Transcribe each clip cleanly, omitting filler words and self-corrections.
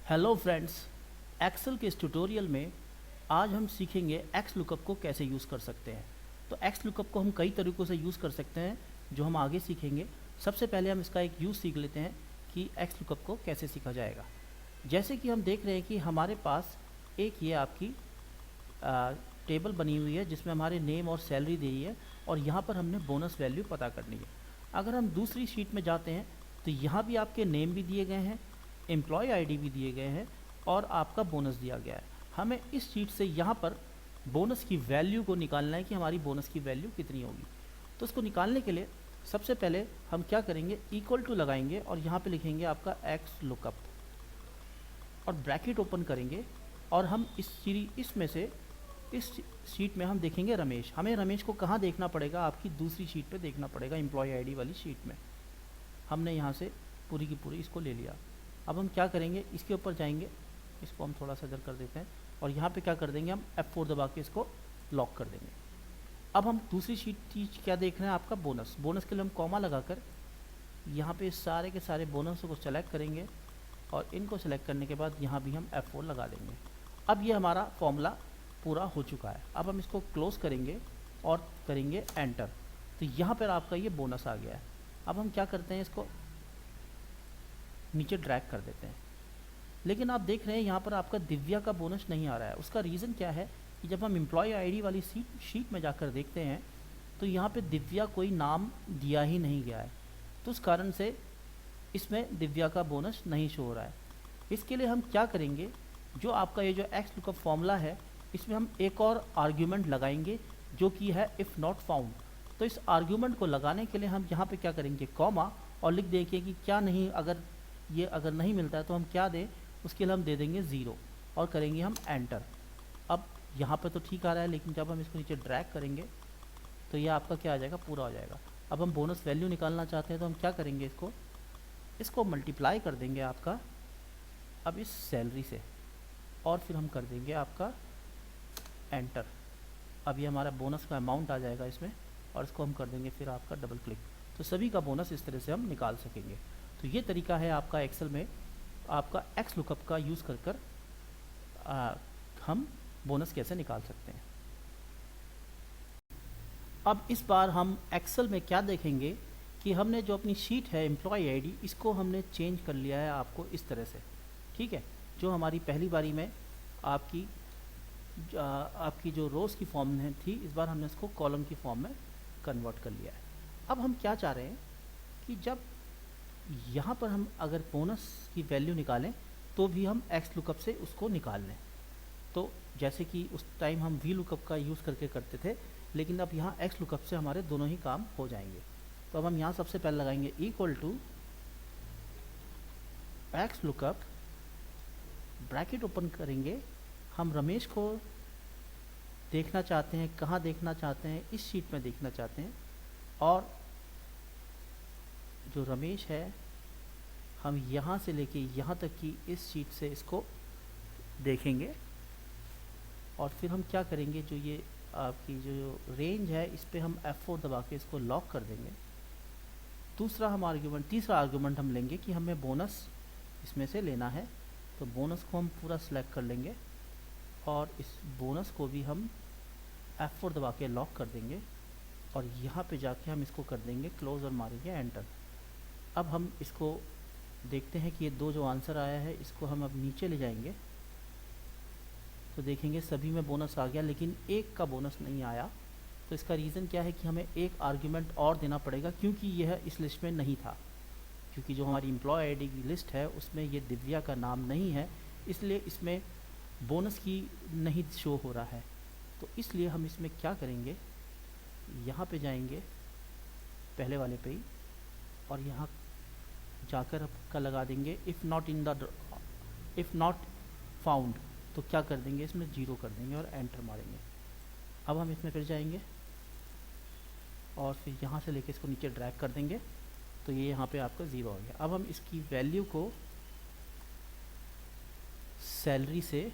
Hello friends, Excel के इस tutorial में आज हम सीखेंगे एक्स लुकअप को कैसे यूज़ कर सकते हैं। तो एक्स लुकअप को हम कई तरीक़ों से यूज़ कर सकते हैं जो हम आगे सीखेंगे। सबसे पहले हम इसका एक यूज़ सीख लेते हैं कि एक्स लुकअप को कैसे सीखा जाएगा। जैसे कि हम देख रहे हैं कि हमारे पास एक ये आपकी टेबल बनी हुई है जिसमें हमारे नेम और सैलरी दी है और यहाँ पर हमने बोनस वैल्यू पता करनी है। अगर हम दूसरी शीट में जाते हैं तो यहाँ भी आपके नेम भी दिए गए हैं, एम्प्लॉय आईडी भी दिए गए हैं और आपका बोनस दिया गया है। हमें इस शीट से यहाँ पर बोनस की वैल्यू को निकालना है कि हमारी बोनस की वैल्यू कितनी होगी। तो उसको निकालने के लिए सबसे पहले हम क्या करेंगे, इक्वल टू लगाएंगे और यहाँ पे लिखेंगे आपका एक्स लुकअप और ब्रैकेट ओपन करेंगे और हम इसमें से इस शीट में हम देखेंगे रमेश। हमें रमेश को कहाँ देखना पड़ेगा, आपकी दूसरी शीट पे देखना पड़ेगा, एम्प्लॉय आईडी वाली शीट में। हमने यहाँ से पूरी की पूरी इसको ले लिया। अब हम क्या करेंगे, इसके ऊपर जाएंगे, इसको हम थोड़ा सा इधर कर देते हैं और यहाँ पे क्या कर देंगे, हम F4 दबा के इसको लॉक कर देंगे। अब हम दूसरी शीट क्या देख रहे हैं, आपका बोनस। बोनस के लिए हम कॉमा लगाकर यहाँ पे सारे के सारे बोनस को सेलेक्ट करेंगे और इनको सेलेक्ट करने के बाद यहाँ भी हम F4 लगा देंगे। अब ये हमारा फॉर्मूला पूरा हो चुका है। अब हम इसको क्लोज करेंगे और करेंगे एंटर। तो यहाँ पर आपका ये बोनस आ गया है। अब हम क्या करते हैं, इसको नीचे ड्रैग कर देते हैं। लेकिन आप देख रहे हैं यहाँ पर आपका दिव्या का बोनस नहीं आ रहा है। उसका रीज़न क्या है कि जब हम एम्प्लॉय आईडी वाली शीट में जाकर देखते हैं तो यहाँ पे दिव्या कोई नाम दिया ही नहीं गया है, तो उस कारण से इसमें दिव्या का बोनस नहीं शो हो रहा है। इसके लिए हम क्या करेंगे, जो आपका ये जो एक्स लुकअप फॉर्मूला है इसमें हम एक और आर्ग्यूमेंट लगाएंगे जो कि है इफ़ नॉट फाउंड। तो इस आर्ग्यूमेंट को लगाने के लिए हम यहाँ पे क्या करेंगे, कॉमा और लिख देंगे कि क्या नहीं, अगर नहीं मिलता है तो हम क्या दें, उसके लिए हम दे देंगे 0 और करेंगे हम एंटर। अब यहाँ पे तो ठीक आ रहा है, लेकिन जब हम इसको नीचे ड्रैग करेंगे तो ये आपका क्या आ जाएगा, पूरा हो जाएगा। अब हम बोनस वैल्यू निकालना चाहते हैं तो हम क्या करेंगे, इसको मल्टीप्लाई कर देंगे आपका अब इस सैलरी से और फिर हम कर देंगे आपका एंटर। अब ये हमारा बोनस का अमाउंट आ जाएगा इसमें और इसको हम कर देंगे फिर आपका डबल क्लिक। तो सभी का बोनस इस तरह से हम निकाल सकेंगे। तो ये तरीका है आपका एक्सेल में आपका एक्स लुकअप का यूज़ कर हम बोनस कैसे निकाल सकते हैं। अब इस बार हम एक्सेल में क्या देखेंगे कि हमने जो अपनी शीट है एम्प्लॉय आईडी, इसको हमने चेंज कर लिया है आपको इस तरह से। ठीक है, जो हमारी पहली बारी में आपकी जो रोज़ की फॉर्म में थी, इस बार हमने इसको कॉलम की फॉर्म में कन्वर्ट कर लिया है। अब हम क्या चाह रहे हैं कि जब यहाँ पर हम अगर बोनस की वैल्यू निकालें तो भी हम एक्स लुकअप से उसको निकाल लें। तो जैसे कि उस टाइम हम वी लुकअप का यूज़ करके करते थे, लेकिन अब यहाँ एक्स लुकअप से हमारे दोनों ही काम हो जाएंगे। तो अब हम यहाँ सबसे पहले लगाएंगे equal to X lookup, bracket open करेंगे। हम रमेश को देखना चाहते हैं, कहाँ देखना चाहते हैं, इस शीट में देखना चाहते हैं और जो रमेश है हम यहाँ से लेके यहाँ तक की इस शीट से इसको देखेंगे और फिर हम क्या करेंगे, जो ये आपकी जो रेंज है इस पर हम F4 दबा के इसको लॉक कर देंगे। तीसरा आर्गुमेंट हम लेंगे कि हमें बोनस इसमें से लेना है, तो बोनस को हम पूरा सिलेक्ट कर लेंगे और इस बोनस को भी हम F4 दबा के लॉक कर देंगे और यहाँ पे जाके हम इसको कर देंगे क्लोज और मारेंगे एंटर। अब हम इसको देखते हैं कि ये दो जो आंसर आया है इसको हम अब नीचे ले जाएंगे तो देखेंगे सभी में बोनस आ गया, लेकिन एक का बोनस नहीं आया। तो इसका रीज़न क्या है कि हमें एक आर्ग्यूमेंट और देना पड़ेगा, क्योंकि यह इस लिस्ट में नहीं था। क्योंकि जो हमारी एम्प्लॉय आईडी की लिस्ट है उसमें ये दिव्या का नाम नहीं है, इसलिए इसमें बोनस की नहीं शो हो रहा है। तो इसलिए हम इसमें क्या करेंगे, यहाँ पे जाएंगे पहले वाले पे ही और यहाँ जाकर आपका लगा देंगे इफ़ नॉट फाउंड। तो क्या कर देंगे, इसमें 0 कर देंगे और एंटर मारेंगे। अब हम इसमें फिर जाएंगे और फिर यहाँ से लेके इसको नीचे ड्रैग कर देंगे तो ये यहाँ पे आपका 0 हो गया। अब हम इसकी वैल्यू को सैलरी से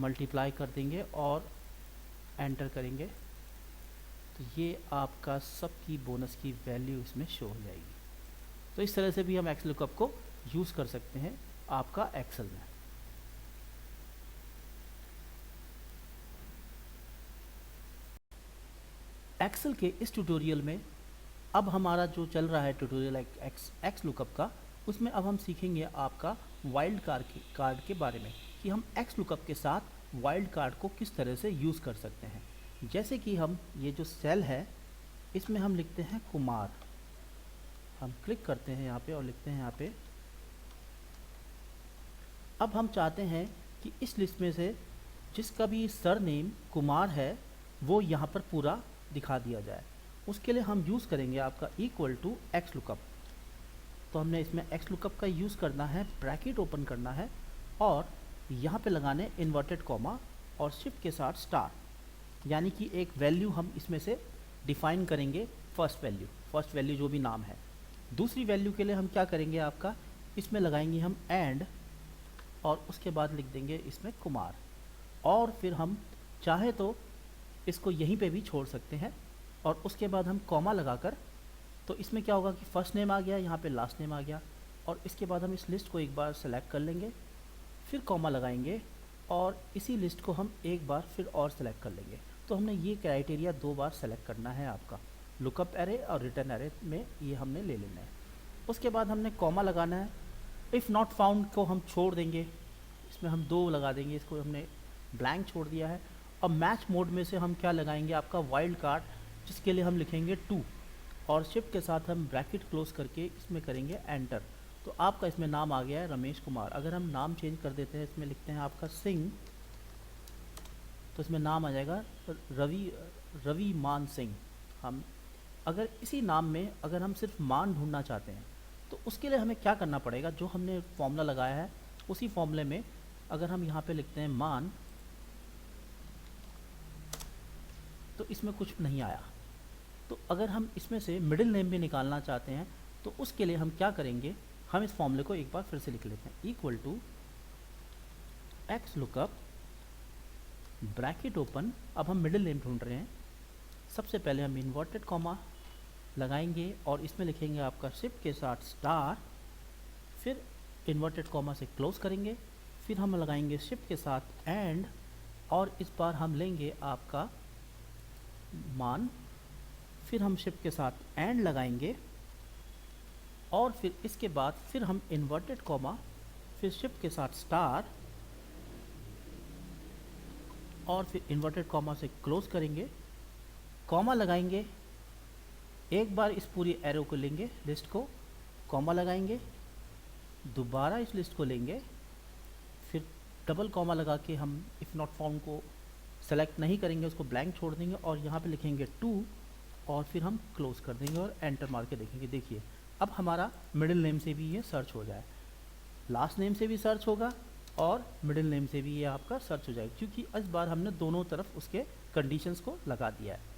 मल्टीप्लाई कर देंगे और एंटर करेंगे तो ये आपका सबकी बोनस की वैल्यू इसमें शो हो जाएगी। तो इस तरह से भी हम एक्स लुकअप को यूज़ कर सकते हैं आपका एक्सेल में। एक्सेल के इस ट्यूटोरियल में अब हमारा जो चल रहा है ट्यूटोरियल एक्स लुकअप का, उसमें अब हम सीखेंगे आपका वाइल्ड कार्ड के बारे में कि हम एक्स लुकअप के साथ वाइल्ड कार्ड को किस तरह से यूज़ कर सकते हैं। जैसे कि हम ये जो सेल है इसमें हम लिखते हैं कुमार, हम क्लिक करते हैं यहाँ पे और लिखते हैं यहाँ पे। अब हम चाहते हैं कि इस लिस्ट में से जिसका भी सरनेम कुमार है वो यहाँ पर पूरा दिखा दिया जाए। उसके लिए हम यूज़ करेंगे आपका इक्वल टू एक्स लुकअप। तो हमने इसमें एक्स लुकअप का यूज़ करना है, ब्रैकेट ओपन करना है और यहाँ पे लगाने इन्वर्टेड कॉमा और शिफ्ट के साथ स्टार, यानी कि एक वैल्यू हम इसमें से डिफाइन करेंगे, फर्स्ट वैल्यू जो भी नाम है। दूसरी वैल्यू के लिए हम क्या करेंगे, आपका इसमें लगाएंगे हम एंड और उसके बाद लिख देंगे इसमें कुमार। और फिर हम चाहे तो इसको यहीं पे भी छोड़ सकते हैं और उसके बाद हम कॉमा लगाकर, तो इसमें क्या होगा कि फर्स्ट नेम आ गया, यहाँ पे लास्ट नेम आ गया। और इसके बाद हम इस लिस्ट को एक बार सेलेक्ट कर लेंगे, फिर कॉमा लगाएंगे और इसी लिस्ट को हम एक बार फिर और सेलेक्ट कर लेंगे। तो हमने ये क्राइटेरिया 2 बार सेलेक्ट करना है आपका लुकअप एरे और रिटर्न एरे में, ये हमने ले लेना है। उसके बाद हमने कॉमा लगाना है। इफ़ नॉट फाउंड को हम छोड़ देंगे, इसमें हम 2 लगा देंगे, इसको हमने ब्लैंक छोड़ दिया है। अब मैच मोड में से हम क्या लगाएंगे, आपका वाइल्ड कार्ड, जिसके लिए हम लिखेंगे 2 और शिफ्ट के साथ हम ब्रैकेट क्लोज करके इसमें करेंगे एंटर। तो आपका इसमें नाम आ गया है रमेश कुमार। अगर हम नाम चेंज कर देते हैं, इसमें लिखते हैं आपका सिंह, तो इसमें नाम आ जाएगा रवि मान सिंह। हम अगर इसी नाम में अगर हम सिर्फ मान ढूंढना चाहते हैं तो उसके लिए हमें क्या करना पड़ेगा, जो हमने फॉर्मूला लगाया है उसी फॉर्मूले में अगर हम यहाँ पे लिखते हैं मान, तो इसमें कुछ नहीं आया। तो अगर हम इसमें से मिडिल नेम भी निकालना चाहते हैं तो उसके लिए हम क्या करेंगे, हम इस फॉर्मूले को एक बार फिर से लिख लेते हैं, equal to X lookup bracket open. अब हम मिडिल नेम ढूंढ रहे हैं। सबसे पहले हम इन्वर्टेड कॉमा लगाएंगे और इसमें लिखेंगे आपका शिफ्ट के साथ स्टार, फिर इन्वर्टेड कॉमा से क्लोज करेंगे, फिर हम लगाएंगे शिफ्ट के साथ एंड और इस बार हम लेंगे आपका मान, फिर हम शिफ्ट के साथ एंड लगाएंगे और फिर इसके बाद फिर हम इन्वर्टेड कॉमा, फिर शिफ्ट के साथ स्टार और फिर इन्वर्टेड कॉमा से क्लोज करेंगे, कॉमा लगाएंगे, एक बार इस पूरी एरो को लेंगे लिस्ट को, कॉमा लगाएंगे, दोबारा इस लिस्ट को लेंगे, फिर डबल कॉमा लगा के हम इफ़ नॉट फाउंड को सेलेक्ट नहीं करेंगे, उसको ब्लैंक छोड़ देंगे और यहाँ पे लिखेंगे 2 और फिर हम क्लोज कर देंगे और एंटर मार के देखेंगे। देखिए अब हमारा मिडिल नेम से भी ये सर्च हो जाए, लास्ट नेम से भी सर्च होगा और मिडिल नेम से भी ये आपका सर्च हो जाएगा, क्योंकि इस बार हमने दोनों तरफ उसके कंडीशंस को लगा दिया है।